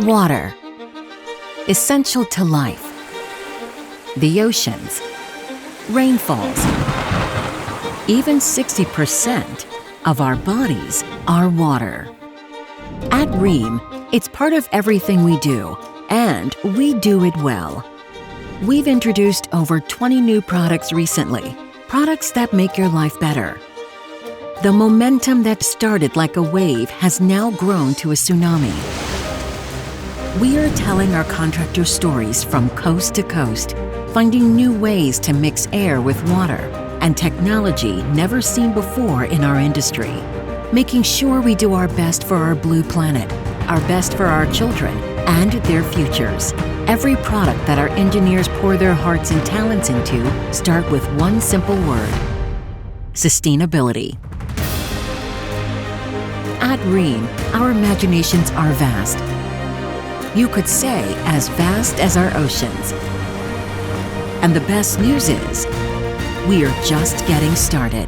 Water, essential to life. The oceans, rainfalls, even 60% of our bodies are water. At Rheem, it's part of everything we do, and we do it well. We've introduced over 20 new products recently, products that make your life better. The momentum that started like a wave has now grown to a tsunami. We are telling our contractor stories from coast to coast, finding new ways to mix air with water and technology never seen before in our industry, making sure we do our best for our blue planet, our best for our children and their futures. Every product that our engineers pour their hearts and talents into start with one simple word: sustainability. At Rheem, our imaginations are vast. You could say as vast as our oceans. And the best news is, we are just getting started.